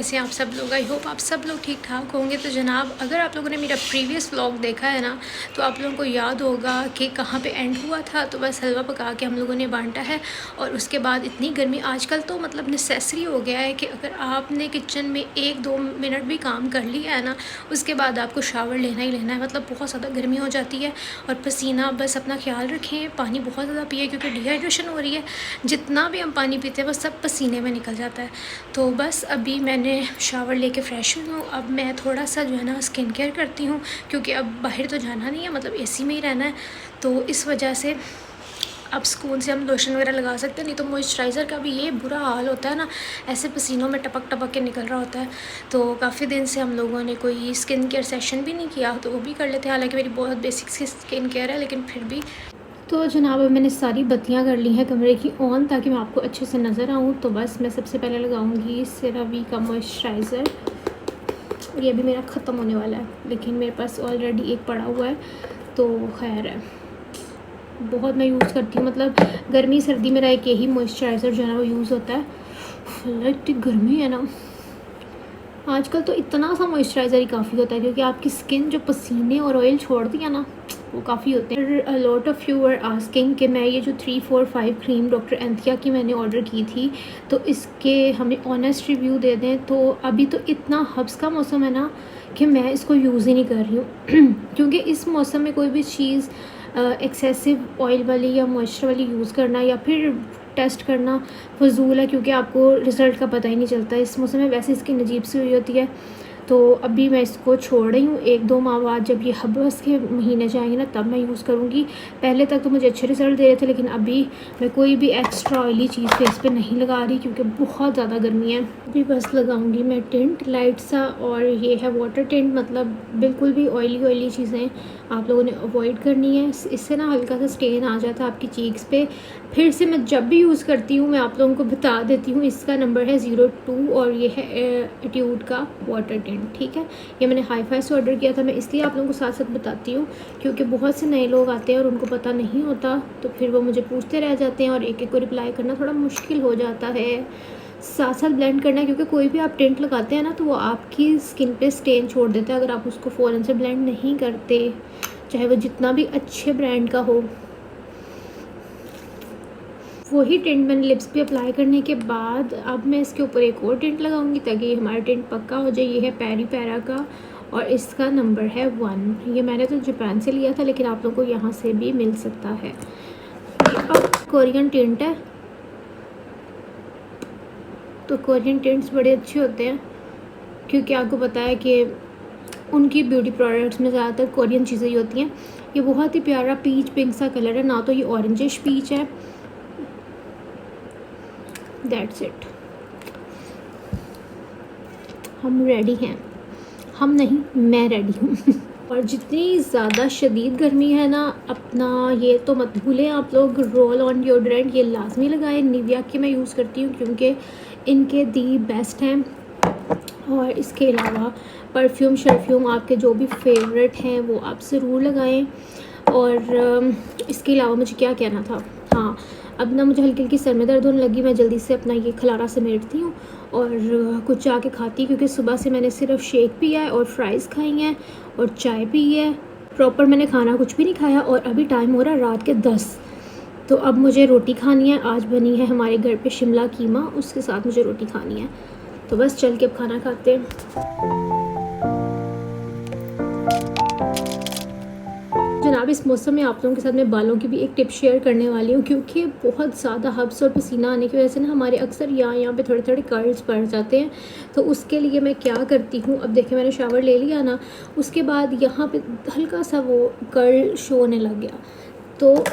कैसे हैं आप सब लोग। आई होप आप सब लोग ठीक ठाक होंगे। तो जनाब, अगर आप लोगों ने मेरा प्रीवियस व्लॉग देखा है ना, तो आप लोगों को याद होगा कि कहाँ पे एंड हुआ था। तो बस हलवा पका के हम लोगों ने बांटा है और उसके बाद इतनी गर्मी आजकल तो मतलब नेसेसरी हो गया है कि अगर आपने किचन में 1-2 मिनट भी काम कर लिया है ना, उसके बाद आपको शावर लेना ही लेना है। मतलब बहुत ज़्यादा गर्मी हो जाती है और पसीना, बस अपना ख्याल रखें, पानी बहुत ज़्यादा पिए क्योंकि डिहाइड्रेशन हो रही है। जितना भी हम पानी पीते हैं बस सब पसीने में निकल जाता है। तो बस अभी मैंने शावर लेके फ़्रेश हुई हूँ। अब मैं थोड़ा सा जो है ना स्किन केयर करती हूँ क्योंकि अब बाहर तो जाना नहीं है, मतलब एसी में ही रहना है। तो इस वजह से अब सुकून से हम लोशन वगैरह लगा सकते हैं, नहीं तो मॉइस्चराइज़र का भी ये बुरा हाल होता है ना, ऐसे पसीनों में टपक टपक के निकल रहा होता है। तो काफ़ी दिन से हम लोगों ने कोई स्किन केयर सेशन भी नहीं किया, तो वो भी कर लेते हैं। हालांकि मेरी बहुत बेसिक सी स्किन केयर है, लेकिन फिर भी। तो जनाब, अब मैंने सारी बत्तियां कर ली हैं कमरे की ऑन, ताकि मैं आपको अच्छे से नज़र आऊँ। तो बस मैं सबसे पहले लगाऊंगी सेरावी का मॉइस्चराइज़र। ये अभी मेरा ख़त्म होने वाला है, लेकिन मेरे पास ऑलरेडी एक पड़ा हुआ है, तो खैर है। बहुत मैं यूज़ करती हूँ, मतलब गर्मी सर्दी मेरा एक यही मॉइस्चराइज़र जो है ना वो यूज़ होता है। इतनी गर्मी है ना आजकल, तो इतना सा मॉइस्चराइज़र ही काफ़ी होता है क्योंकि आपकी स्किन जो पसीने और ऑयल छोड़ती है ना, वो काफ़ी होते हैं। A lot of you are asking कि मैं ये जो 3, 4, 5 क्रीम डॉक्टर एंथिया की मैंने ऑर्डर की थी, तो इसके हमें ऑनेस्ट रिव्यू दे दें। तो अभी तो इतना हब्स का मौसम है ना कि मैं इसको यूज़ ही नहीं कर रही हूँ क्योंकि इस मौसम में कोई भी चीज़ एक्सेसिव ऑयल वाली या मॉइस्चर वाली यूज़ करना या फिर टेस्ट करना फजूल है, क्योंकि आपको रिज़ल्ट का पता ही नहीं चलता। इस मौसम में वैसे इसकी नजीब सी हुई होती है। तो अभी मैं इसको छोड़ रही हूँ। 1-2 माह बाद जब ये हब्स के महीने जाएंगे ना, तब मैं यूज़ करूँगी। पहले तक तो मुझे अच्छे रिज़ल्ट दे रहे थे, लेकिन अभी मैं कोई भी एक्स्ट्रा ऑयली चीज़ फेस पे नहीं लगा रही क्योंकि बहुत ज़्यादा गर्मी है। अभी बस लगाऊंगी मैं टिंट लाइट सा, और ये है वाटर टिंट। मतलब बिल्कुल भी ऑयली चीज़ें आप लोगों ने अवॉइड करनी है। इससे ना हल्का सा स्टेन आ जाता है आपकी चीक्स पे। फिर से मैं जब भी यूज़ करती हूँ मैं आप लोगों को बता देती हूँ। इसका नंबर है 02 और ये है एट्यूड का वाटर टिंट, ठीक है। ये मैंने हाई-फाई से ऑर्डर किया था। मैं इसलिए आप लोगों को साथ साथ बताती हूँ क्योंकि बहुत से नए लोग आते हैं और उनको पता नहीं होता, तो फिर वो मुझे पूछते रह जाते हैं और एक एक को रिप्लाई करना थोड़ा मुश्किल हो जाता है। साथ साथ ब्लेंड करना है क्योंकि कोई भी आप टिंट लगाते हैं ना, तो वो आपकी स्किन पे स्टेन छोड़ देता है अगर आप उसको फ़ौरन से ब्लेंड नहीं करते, चाहे वो जितना भी अच्छे ब्रांड का हो। वही टिंट मैंने लिप्स पे अप्लाई करने के बाद अब मैं इसके ऊपर एक और टिंट लगाऊंगी ताकि ये हमारा टिंट पक्का हो जाए। ये है पेरी पैरा का और इसका नंबर है 1। ये मैंने तो जापान से लिया था, लेकिन आप लोगों को यहाँ से भी मिल सकता है। ये अब कोरियन टिंट है, तो कोरियन टिंट्स बड़े अच्छे होते हैं क्योंकि आपको पता है कि उनकी ब्यूटी प्रोडक्ट्स में ज़्यादातर कोरियन चीज़ें ही होती हैं। ये बहुत ही प्यारा पीच पिंक सा कलर है, ना तो ये ऑरेंजिश पीच है। दैट्स इट, हम रेडी हैं। हम नहीं, मैं रेडी हूँ और जितनी ज़्यादा शदीद गर्मी है ना, अपना ये तो मत भूलें आप लोग, रोल ऑन डिओड्रेंट ये लाजमी लगाएं। निविया के मैं यूज़ करती हूँ क्योंकि इनके दी बेस्ट हैं। और इसके अलावा परफ्यूम शर्फ्यूम आपके जो भी फेवरेट हैं वो आप ज़रूर लगाएं। और इसके अलावा मुझे क्या कहना था, हाँ, अब ना मुझे हल्की हल्की सर में दर्द होने लगी। मैं जल्दी से अपना ये खलारा समेटती हूँ और कुछ जाके खाती, क्योंकि सुबह से मैंने सिर्फ शेक पिया है और फ्राइज़ खाई हैं और चाय पी है। प्रॉपर मैंने खाना कुछ भी नहीं खाया और अभी टाइम हो रहा है रात के 10। तो अब मुझे रोटी खानी है। आज बनी है हमारे घर पे शिमला कीमा, उसके साथ मुझे रोटी खानी है। तो बस चल के अब खाना खाते हैं। जनाब, इस मौसम में आप लोगों के साथ मैं बालों की भी एक टिप शेयर करने वाली हूँ क्योंकि बहुत ज़्यादा हब्स और पसीना आने की वजह से ना हमारे अक्सर यहाँ पे थोड़े थोड़े कर्ल्स पड़ जाते हैं। तो उसके लिए मैं क्या करती हूँ, अब देखिए मैंने शावर ले लिया ना, उसके बाद यहाँ पे हल्का सा वो कर्ल शो होने लग गया। तो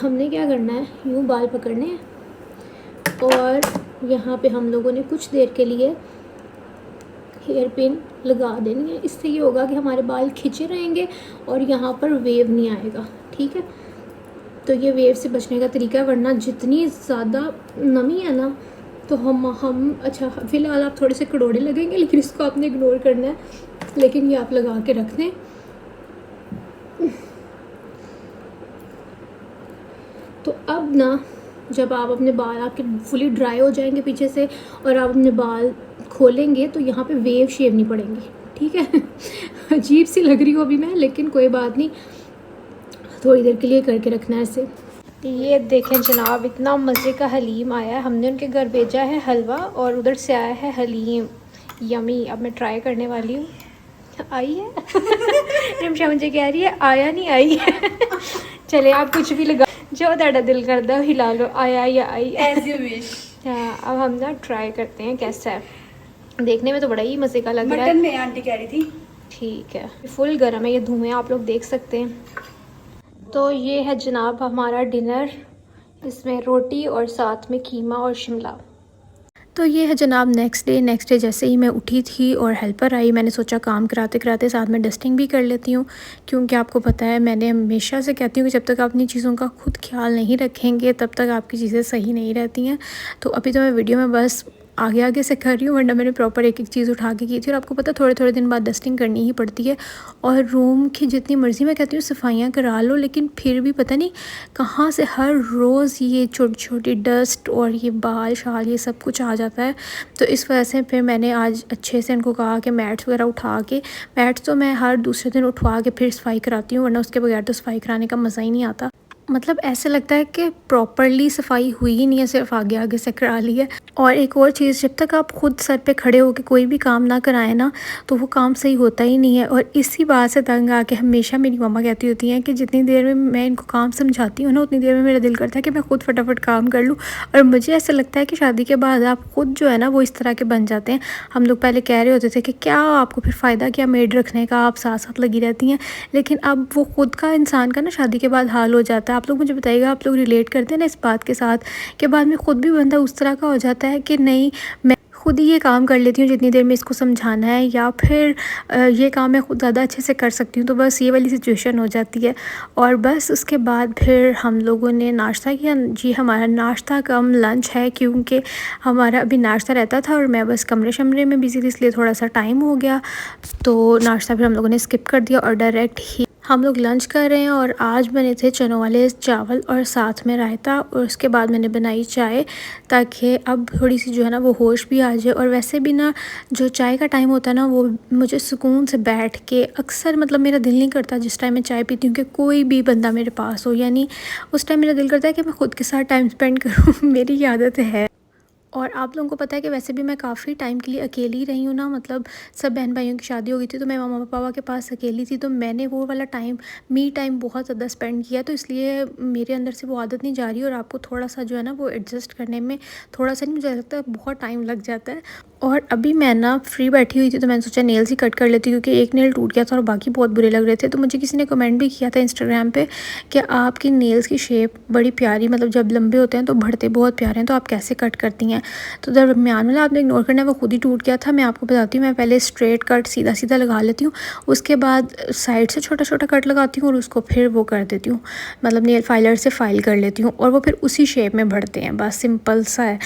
हमने क्या करना है, यूँ बाल पकड़ने हैं और यहाँ पर हम लोगों ने कुछ देर के लिए हेयर पिन लगा देनी है। इससे ये होगा कि हमारे बाल खिंचे रहेंगे और यहाँ पर वेव नहीं आएगा, ठीक है। तो ये वेव से बचने का तरीका है, वरना जितनी ज़्यादा नमी है ना, तो हम अच्छा फ़िलहाल आप थोड़े से कड़ोड़े लगेंगे, लेकिन इसको आपने इग्नोर करना है, लेकिन ये आप लगा के रख दें। तो अब ना जब आप अपने बाल आपके फुली ड्राई हो जाएंगे पीछे से और आप अपने बाल खोलेंगे तो यहाँ पे वेव शेप नहीं पड़ेंगी, ठीक है। अजीब सी लग रही हो अभी मैं, लेकिन कोई बात नहीं, थोड़ी देर के लिए करके रखना है इसे। ये देखें जनाब, इतना मज़े का हलीम आया है। हमने उनके घर भेजा है हलवा और उधर से आया है हलीम, यमी। अब मैं ट्राई करने वाली हूँ। आई है। रिमशा मुझे कह रही है आया नहीं, आई है। चले आप कुछ भी लगा, जो ਤੁਹਾਡਾ दिल करता है हिला लो, आया या आई, एज यू विश। हाँ, अब हम ना ट्राई करते हैं कैसा है। देखने में तो बड़ा ही मज़े का लग रहा है। मटन में आंटी कह रही थी। ठीक है, फुल गर्म है, ये धुएँ आप लोग देख सकते हैं। तो ये है जनाब हमारा डिनर, इसमें रोटी और साथ में कीमा और शिमला। तो ये है जनाब नेक्स्ट डे जैसे ही मैं उठी थी और हेल्पर आई, मैंने सोचा काम कराते कराते साथ में डस्टिंग भी कर लेती हूँ, क्योंकि आपको पता है मैंने हमेशा से कहती हूँ कि जब तक आप अपनी चीज़ों का खुद ख्याल नहीं रखेंगे तब तक आपकी चीज़ें सही नहीं रहती हैं। तो अभी तो मैं वीडियो में बस आगे आगे से कर रही हूँ, वरना मैंने प्रॉपर एक एक चीज़ उठा के की थी। और आपको पता थोड़े थोड़े दिन बाद डस्टिंग करनी ही पड़ती है। और रूम की जितनी मर्ज़ी मैं कहती हूँ सफाइयाँ करा लो, लेकिन फिर भी पता नहीं कहाँ से हर रोज़ ये छोटी छोटी डस्ट और ये बाल शाल ये सब कुछ आ जाता है। तो इस वजह से फिर मैंने आज अच्छे से इनको कहा कि मैट्स वगैरह उठा के, मैट्स तो मैं हर दूसरे दिन उठवा के फिर सफाई कराती हूँ, वरना उसके बगैर तो सफाई कराने का मज़ा ही नहीं आता। मतलब ऐसे लगता है कि प्रॉपरली सफाई हुई ही नहीं है, सिर्फ आगे आगे से करा ली है। और एक और चीज़, जब तक आप खुद सर पे खड़े होकर कोई भी काम ना कराएं ना, तो वो काम सही होता ही नहीं है। और इसी बात से तंग आके हमेशा मेरी मम्मा कहती होती हैं कि जितनी देर में मैं इनको काम समझाती हूँ ना, उतनी देर में मेरा दिल करता है कि मैं खुद फटाफट काम कर लूँ। और मुझे ऐसा लगता है कि शादी के बाद आप खुद जो है ना वो इस तरह के बन जाते हैं। हम लोग पहले कह रहे होते थे कि क्या आपको फिर फ़ायदा क्या मेड रखने का, आप साथ साथ लगी रहती हैं। लेकिन अब वो खुद का इंसान का ना शादी के बाद हाल हो जाता है। आप लोग मुझे बताइएगा, आप लोग रिलेट करते हैं ना इस बात के साथ कि बाद में खुद भी बंदा उस तरह का हो जाता है कि नहीं मैं खुद ही ये काम कर लेती हूँ जितनी देर में इसको समझाना है, या फिर ये काम मैं खुद ज़्यादा अच्छे से कर सकती हूँ। तो बस ये वाली सिचुएशन हो जाती है। और बस उसके बाद फिर हम लोगों ने नाश्ता किया। जी हमारा नाश्ता कम लंच है, क्योंकि हमारा अभी नाश्ता रहता था और मैं बस कमरे शमरे में बिज़ी थी, इसलिए थोड़ा सा टाइम हो गया। तो नाश्ता फिर हम लोगों ने स्किप कर दिया और डायरेक्ट ही हम लोग लंच कर रहे हैं। और आज बने थे चनों वाले चावल और साथ में रायता, और उसके बाद मैंने बनाई चाय, ताकि अब थोड़ी सी जो है ना वो होश भी आ जाए। और वैसे भी ना जो चाय का टाइम होता है ना, वो मुझे सुकून से बैठ के अक्सर, मतलब मेरा दिल नहीं करता जिस टाइम मैं चाय पीती हूँ कि कोई भी बंदा मेरे पास हो, यानी उस टाइम मेरा दिल करता है कि मैं खुद के साथ टाइम स्पेंड करूँ। मेरी ये आदत है। और आप लोगों को पता है कि वैसे भी मैं काफ़ी टाइम के लिए अकेली रही हूँ ना, मतलब सब बहन भाइयों की शादी हो गई थी तो मैं मामा पापा के पास अकेली थी, तो मैंने वो वाला टाइम, मी टाइम बहुत ज़्यादा स्पेंड किया। तो इसलिए मेरे अंदर से वो आदत नहीं जा रही, और आपको थोड़ा सा जो है ना वो एडजस्ट करने में थोड़ा सा नहीं, मुझे लगता है बहुत टाइम लग जाता है। और अभी मैं ना फ्री बैठी हुई थी तो मैंने सोचा नेल्स ही कट कर लेती, क्योंकि एक नेल टूट गया था और बाकी बहुत बुरे लग रहे थे। तो मुझे किसी ने कमेंट भी किया था इंस्टाग्राम पे कि आपकी नेल्स की शेप बड़ी प्यारी, मतलब जब लंबे होते हैं तो बढ़ते बहुत प्यारे हैं, तो आप कैसे कट करती हैं। तो दरमियान वाला आपने इग्नोर करना है, वो खुद ही टूट गया था। मैं आपको बताती हूँ, मैं पहले स्ट्रेट कट सीधा सीधा लगा लेती हूँ, उसके बाद साइड से छोटा छोटा कट लगाती हूँ और उसको फिर वो कर देती हूँ, मतलब नेल फाइलर से फाइल कर लेती हूँ, और वो फिर उसी शेप में बढ़ते हैं। बस सिंपल सा है,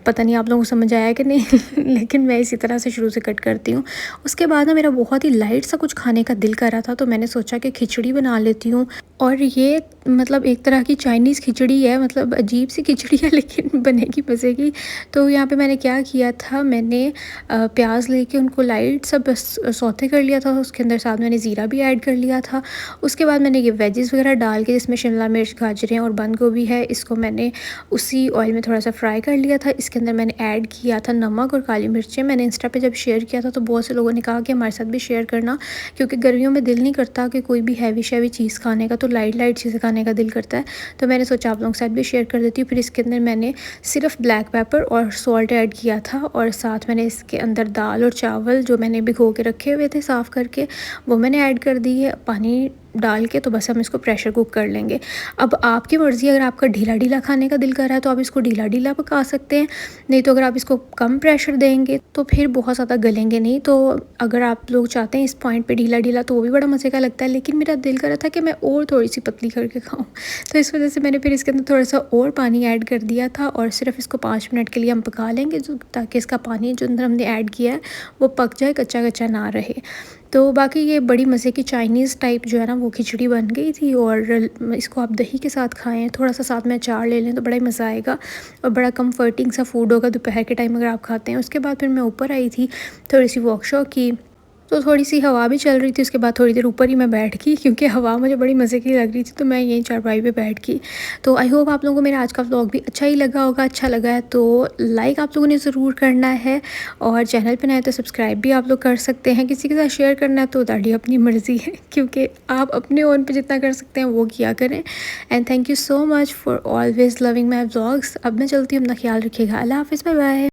पता नहीं आप लोगों को समझ आया कि नहीं। लेकिन मैं इसी तरह से शुरू से कट करती हूँ। उसके बाद ना मेरा बहुत ही लाइट सा कुछ खाने का दिल कर रहा था, तो मैंने सोचा कि खिचड़ी बना लेती हूँ। और ये मतलब एक तरह की चाइनीज़ खिचड़ी है, मतलब अजीब सी खिचड़ी है लेकिन बनेगी मज़े की। तो यहाँ पे मैंने क्या किया था, मैंने प्याज लेके उनको लाइट सा बस सौते कर लिया था, उसके अंदर साथ मैंने ज़ीरा भी ऐड कर लिया था। उसके बाद मैंने ये वेजेस वगैरह डाल के, जिसमें शिमला मिर्च, गाजरें और बंद गोभी है, इसको मैंने उसी ऑयल में थोड़ा सा फ्राई कर लिया था। इसके अंदर मैंने ऐड किया था नमक और काली मिर्चें। मैंने इंस्टा पे जब शेयर किया था तो बहुत से लोगों ने कहा कि हमारे साथ भी शेयर करना, क्योंकि गर्मियों में दिल नहीं करता कि कोई भी हैवी शैवी चीज़ खाने का, तो लाइट लाइट चीज़ें खाने का दिल करता है। तो मैंने सोचा आप लोगों के साथ भी शेयर कर देती हूँ। फिर इसके अंदर मैंने सिर्फ ब्लैक पेपर और सॉल्ट ऐड किया था, और साथ मैंने इसके अंदर दाल और चावल जो मैंने भिगो के रखे हुए थे साफ़ करके, वो मैंने ऐड कर दी है पानी डाल के। तो बस हम इसको प्रेशर कुक कर लेंगे। अब आपकी मर्ज़ी, अगर आपका ढीला ढीला खाने का दिल कर रहा है तो आप इसको ढीला ढीला पका सकते हैं, नहीं तो अगर आप इसको कम प्रेशर देंगे तो फिर बहुत ज़्यादा गलेंगे नहीं। तो अगर आप लोग चाहते हैं इस पॉइंट पे ढीला ढीला, तो वो भी बड़ा मज़े का लगता है। लेकिन मेरा दिल कर रहा था कि मैं और थोड़ी सी पतली करके खाऊँ, तो इस वजह से मैंने फिर इसके अंदर थोड़ा सा और पानी ऐड कर दिया था, और सिर्फ इसको 5 मिनट के लिए हम पका लेंगे, जो ताकि इसका पानी जो अंदर हमने ऐड किया है वो पक जाए, कच्चा कच्चा ना रहे। तो बाकी ये बड़ी मज़े की चाइनीज़ टाइप जो है ना वो खिचड़ी बन गई थी, और इसको आप दही के साथ खाएँ, थोड़ा सा साथ में अचार ले लें तो बड़ा ही मज़ा आएगा और बड़ा कम्फर्टिंग सा फूड होगा दोपहर के टाइम अगर आप खाते हैं। उसके बाद फिर मैं ऊपर आई थी, थोड़ी सी वॉक की, तो थोड़ी-सी हवा भी चल रही थी। उसके बाद थोड़ी देर ऊपर ही मैं बैठ गई क्योंकि हवा मुझे बड़ी मज़े की लग रही थी, तो मैं यहीं चारपाई पे बैठ गई। तो आई होप आप लोगों को मेरा आज का व्लॉग भी अच्छा ही लगा होगा। अच्छा लगा है तो लाइक आप लोगों ने ज़रूर करना है, और चैनल पे नए तो सब्सक्राइब भी आप लोग कर सकते हैं। किसी के साथ शेयर करना है तो ਤੁਹਾਡੀ अपनी मर्ज़ी है, क्योंकि आप अपने ओन पे जितना कर सकते हैं वो किया करें। And thank you so much for always loving my vlogs. अब मैं चलती हूँ, अपना ख्याल रखिएगा। अल्लाह हाफ़िज़, बाय बाय।